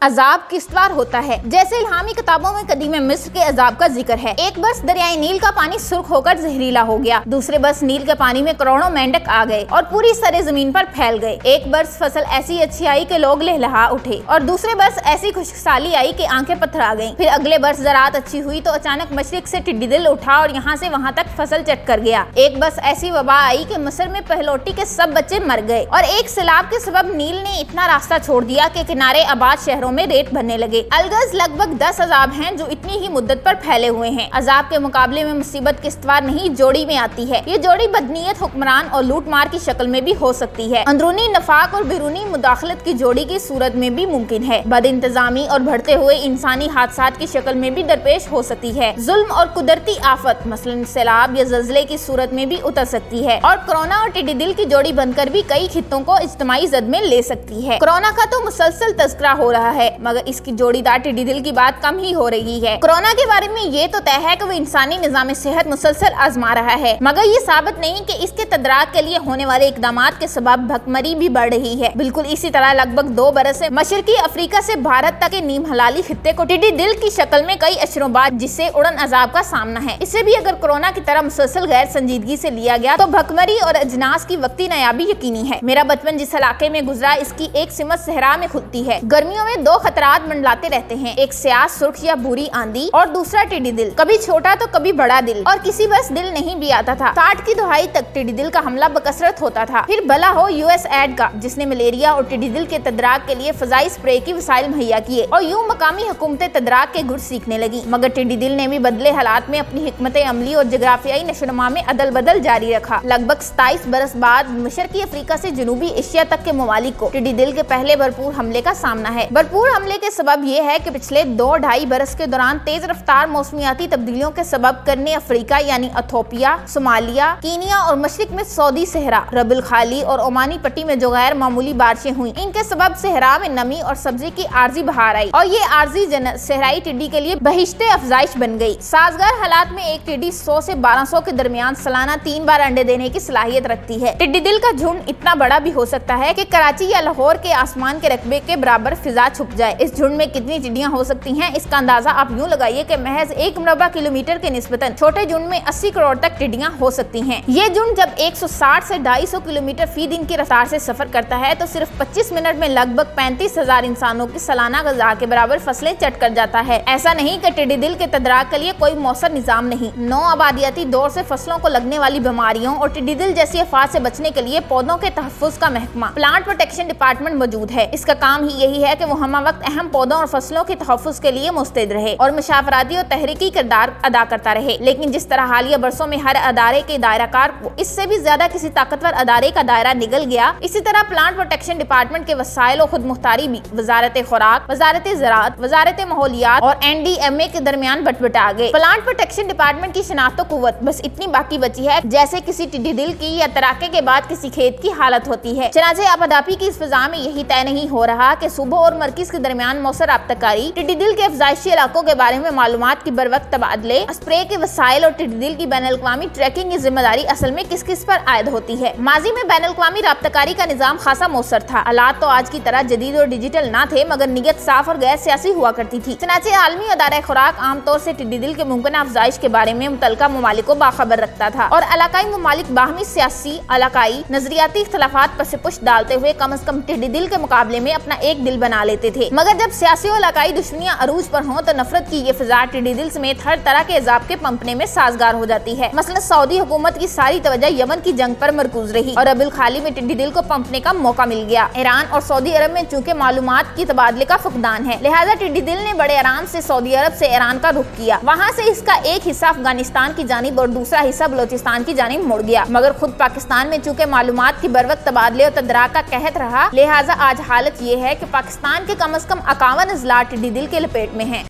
عذاب کشتوار ہوتا ہے۔ جیسے الہامی کتابوں میں قدیم مصر کے عذاب کا ذکر ہے۔ ایک برس دریائے نیل کا پانی سرخ ہو کر زہریلا ہو گیا، دوسرے برس نیل کے پانی میں کروڑوں مینڈک آ گئے اور پوری سر زمین پر پھیل گئے۔ ایک برس فصل ایسی اچھی آئی کہ لوگ لہلہا اٹھے اور دوسرے برس ایسی خشکسالی آئی کہ آنکھیں پتھرا گئیں۔ پھر اگلے برس زراعت اچھی ہوئی تو اچانک مشرق سے ٹڈی دل اٹھا اور یہاں سے وہاں تک فصل چٹ کر گیا۔ ایک برس ایسی وبا آئی کہ مصر میں پہلوٹی کے سب بچے مر گئے اور ایک سیلاب کے سبب نیل نے اتنا راستہ چھوڑ دیا کہ کنارے آباد شہروں میں ریت بھرنے لگے۔ الغرض لگ بھگ 10 عذاب ہیں جو اتنی ہی مدت پر پھیلے ہوئے ہیں۔ عذاب کے مقابلے میں مصیبت کشتوار نہیں جوڑی میں آتی ہے۔ یہ جوڑی بدنیت حکمران اور لوٹ مار کی شکل میں بھی ہو سکتی ہے، اندرونی نفاق اور بیرونی مداخلت کی جوڑی کی صورت میں بھی ممکن ہے، بد انتظامی اور بڑھتے ہوئے انسانی حادثات کی شکل میں بھی درپیش ہو سکتی ہے، ظلم اور قدرتی آفت مثلاً سیلاب یا زلزلے کی صورت میں بھی اتر سکتی ہے، اور کرونا اور ٹڈی دل کی جوڑی بن کر بھی کئی خطوں کو اجتماعی زد میں لے سکتی ہے۔ کرونا کا تو مسلسل تذکرہ ہو رہا ہے مگر اس کی جوڑی دار ٹڈی دل کی بات کم ہی ہو رہی ہے۔ کرونا کے بارے میں یہ تو طے ہے کہ وہ انسانی نظام صحت مسلسل آزما رہا ہے مگر یہ ثابت نہیں کہ اس کے تدارک کے لیے ہونے والے اقدامات کے سبب بھکمری بھی بڑھ رہی ہے۔ بالکل اسی طرح لگ بھگ 2 برس سے مشرقی افریقہ سے بھارت تک کے نیم حلالی خطے کو ٹڈی دل کی شکل میں کئی اشروں بعد جس سے اڑن عذاب کا سامنا ہے، اسے بھی اگر کرونا کی طرح مسلسل غیر سنجیدگی سے لیا گیا تو بھکمری اور اجناس کی وقتی نایابی یقینی ہے۔ میرا بچپن جس علاقے میں گزرا اس کی ایک سمت صحرا میں کھلتی ہے۔ گرمیوں میں 2 خطرات منڈلاتے رہتے ہیں، ایک سیاہ سرخ یا بھوری آندھی اور دوسرا ٹڈی دل، کبھی چھوٹا تو کبھی بڑا دل، اور کسی بس دل نہیں بھی آتا تھا۔ 60 کی دہائی تک ٹڈی دل کا حملہ بکثرت ہوتا تھا، پھر بلا ہو US ایڈ کا جس نے ملیریا اور ٹڈی دل کے تدارک کے لیے فضائی اسپرے کی وسائل مہیا کیے اور یوں مقامی حکومتیں تدارک کے گر سیکھنے لگی، مگر ٹڈی دل نے بھی بدلے حالات میں اپنی حکمت عملی اور جغرافیائی نشوونما میں عدل بدل جاری رکھا۔ لگ بھگ 27 برس بعد مشرقی افریقہ سے جنوبی ایشیا تک کے ممالک کو ٹڈی دل کے پہلے بھرپور حملے کا سامنا ہے۔ بھرپور حملے کے سبب یہ ہے کہ پچھلے 2-2.5 برس کے دوران تیز رفتار موسمیاتی تبدیلیوں کے سبب کرنے افریقہ یعنی ایتھوپیا، صومالیہ، کینیا اور مشرق میں سعودی صحرا، رب الخالی اور عمانی پٹی میں جو غیر معمولی بارشیں ہوئیں، ان کے سبب صحرا میں نمی اور سبزی کی عارضی بہار آئی اور یہ عارضی جنت صحرائی ٹڈی کے لیے بہشت افزائش بن گئی۔ سازگار حالات میں ایک ٹڈی 100 سے 1200 کے درمیان سالانہ 3 بار انڈے دینے کی صلاحیت رکھتی ہے۔ ٹڈی دل کا جھنڈ اتنا بڑا بھی ہو سکتا ہے کہ کراچی یا لاہور کے آسمان کے رقبے کے برابر فضا چھپ جائے۔ اس جھنڈ میں کتنی ٹڈیاں ہو سکتی ہیں اس کا اندازہ آپ یوں لگائیے کہ محض 1 مربع کلومیٹر کے نسبتاً چھوٹے جھنڈ میں 80 کروڑ تک ٹڈیاں ہو سکتی ہیں۔ یہ جھنڈ جب 160 سے 250 کلومیٹر فی دن کی رفتار سے سفر کرتا ہے تو صرف 25 منٹ میں لگ بھگ 35,000 انسانوں کی سالانہ غذا کے برابر فصلیں چٹ کر جاتا ہے۔ ایسا نہیں کہ ٹڈی دل کے تدارک کے لیے کوئی مؤثر نظام نہیں، نو آبادیاتی دور سے فصلوں کو لگنے والی بیماریوں اور ٹڈی دل جیسی آفات سے بچنے کے لیے پودوں کے تحفظ کا محکمہ پلانٹ پروٹیکشن ڈپارٹمنٹ موجود ہے۔ اس کا کام ہی یہی ہے کہ وہ ہمہ وقت اہم پودوں اور فصلوں کے تحفظ کے لیے مستعد رہے اور مشاورتی اور تحریکی کردار ادا کرتا رہے، لیکن جس طرح حالیہ برسوں میں ہر ادارے کے دائرہ کار کو اس سے بھی زیادہ کسی طاقتور ادارے کا دائرہ نگل گیا، اسی طرح پلانٹ پروٹیکشن ڈپارٹمنٹ کے وسائل و خود مختاری بھی وزارت خوراک، وزارت زراعت، وزارت ماحولیات اور NDMA کے درمیان بٹ بٹا گئے۔ پلانٹ پروٹیکشن ڈپارٹمنٹ کی شناخت و قوت بس اتنی باقی بچی ہے جیسے کسی ٹڈی دل کی یا تراکے کے بعد کسی کھیت کی حالت ہوتی ہے۔ چنانچہ آبادابی کی اس فضا میں یہی طے نہیں ہو رہا کہ صوبوں اور مرکز کے درمیان مؤثر رابطہ کاری، ٹڈی دل کے افزائشی علاقوں کے بارے میں معلومات کی بروقت تبادلے، اسپرے کے وسائل اور ٹڈی دل کی بین الاقوامی ٹریکنگ کی ذمہ داری اصل میں کس کس پر عائد ہوتی ہے۔ ماضی میں بین الاقوامی رابطہ کاری کا نظام خاصا مؤثر تھا، آلات تو آج کی طرح جدید اور ڈیجیٹل نہ تھے مگر نیت صاف اور غیر سیاسی ہوا کرتی تھی۔ چنانچہ عالمی ادارہ خوراک عام طور سے ٹڈی دل کے ممکنہ افزائش کے بارے میں متعلقہ ممالک کو باخبر رکھتا تھا اور علاقائی ممالک باہمی سیاسی، علاقائی، نظریاتی اختلافات پس پشت ڈالتے ہوئے کم از کم ٹڈی دل کے مقابلے میں اپنا ایک دل بنا لیتے تھے، مگر جب سیاسی اور علاقائی دشمنیاں عروج پر ہوں تو نفرت کی یہ فضا ٹڈی دل سمیت ہر طرح کے عذاب کے پنپنے میں سازگار ہو جاتی ہے۔ مثلا سعودی حکومت کی ساری توجہ یمن کی جنگ پر مرکوز رہی اور رب الخالی میں ٹڈی دل کو پنپنے کا موقع مل گیا۔ ایران اور سعودی عرب میں چونکہ معلومات کی تبادلے کا فقدان ہے لہذا ٹڈی دل نے بڑے آرام سے سعودی عرب سے ایران کا رخ کیا، وہاں سے اس کا ایک حصہ افغانستان کی جانب اور دوسرا حصہ بلوچستان کی جانب مڑ گیا، مگر خود پاکستان میں چونکہ معلومات کی بروقت تبادلے اور تدارک کا قحط رہا لہذا آج حالت یہ ہے کہ پاکستان کے کم از کم 51 اضلاع ٹڈی دل کے لپیٹ میں ہیں۔